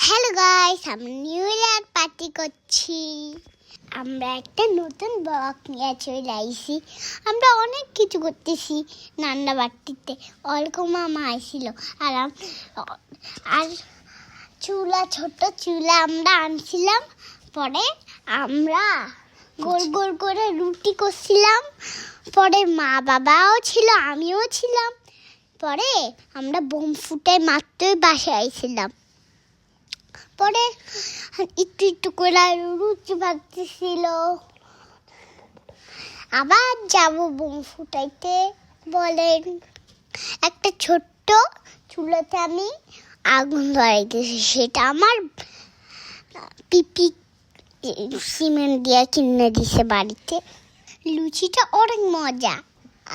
Hello guys, আমরা new year party করছি। আমরা একটা নতুন ব্লগ নিয়ে চলে আইছি। আমরা অনেক কিছু করতেছি নান্না বাড়িতে। অল্প মামা আইছিল আর ছোট চুলা আমরা আনছিলাম। পরে আমরা গোল গোল করে রুটি করছিলাম। পরে মা বাবাও ছিল, আমিও ছিলাম। পরে আমরা বোম ফুটে মাত্রই বাসায় আইছিলাম। পরে একটু একটু করে রুটি ভাজতেছিল। আবার যাবো বোম ফুটাইতে বলেন। একটা ছোট্ট চুলাতে আমি আগুন ধরাইতেছি। সেটা আমার পিপি সিমেন্ট দিয়ে কিনে দিছে বাড়িতে। লুচিটা অনেক মজা,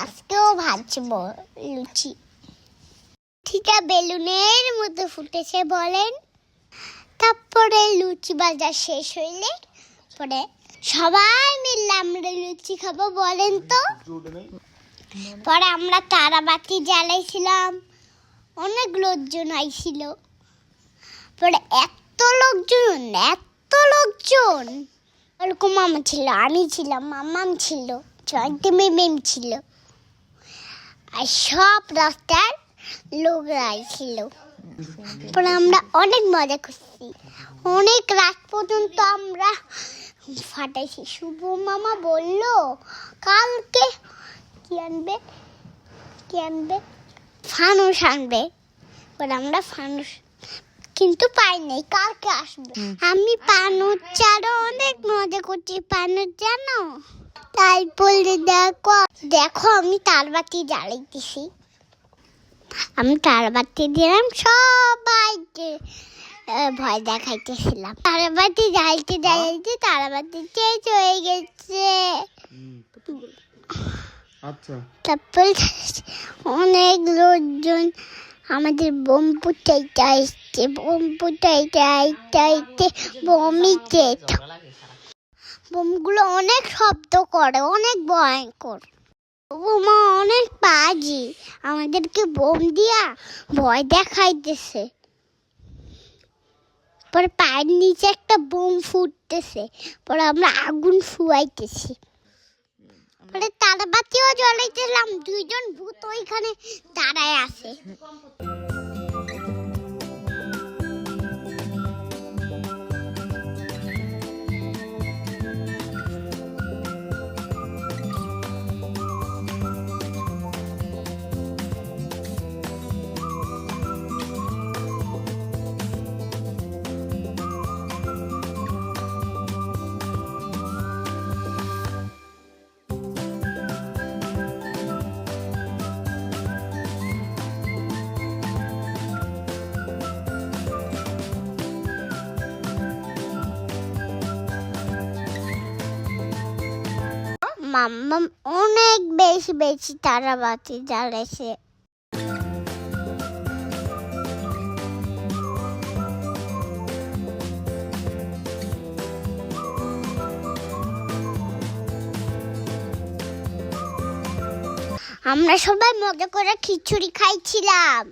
আজকেও ভাজবো লুচি। ঠিক আছে, বেলুনের মতো ফুটেছে বলেন। তারপরে লুচি ভাজা শেষ হইলে পরে সবাই মিলে আমরা লুচি খাবো বলেন তো। পরে আমরা তারাবাতি জ্বালাইছিলাম, অনেক লোকজন আইছিল। পরে এত লোকজন ওরকম মামা ছিল, আমি ছিলাম, মামাম ছিল, জয়ন্তী মেম ছিল, আর সব রাস্তার লোকরা আইছিল। পরে আমরা অনেক মজা করছি, অনেক রাত পর্যন্ত আমরা ফাটাইছি। শুভ মামা বলল কালকে কি আনবে ফানুস আনবে। পরে আমরা ফানুস কিন্তু পাই নাই, কালকে আসবে। আমি পানুস ছাড়া অনেক মজা করছি। পানুস জানো? তাই বললে দেখো আমি তারবাতি জ্বালাইতেছি। আমি তারাবাতি দিলাম, সবাইকে ভয় দেখাইতেছিলাম। তারাবাতি জ্বালতে তারাবাতি শেষ হয়ে গেছে। তারপর অনেক লোকজন আমাদের বোম ফুটাইতে আসছে। বোমগুলো অনেক শব্দ করে, অনেক ভয়ঙ্কর। বোমা অনেক বাজি, আমাদেরকে বোম দিয়া ভয় দেখাইতেছে। পরে পায়ের নিচে একটা বোম ফুটতেছে। পরে আমরা আগুন ফুয়াইতেছি। পরে তারাবাতিও জ্বলাইতেছিলাম। দুইজন ভূত ওইখানে দাঁড়ায় আছে। মাম্মা অনেক বেশি তারাবাতি জ্বালাইছে। আমরা সবাই মজা করে খিচুড়ি খাইছিলাম।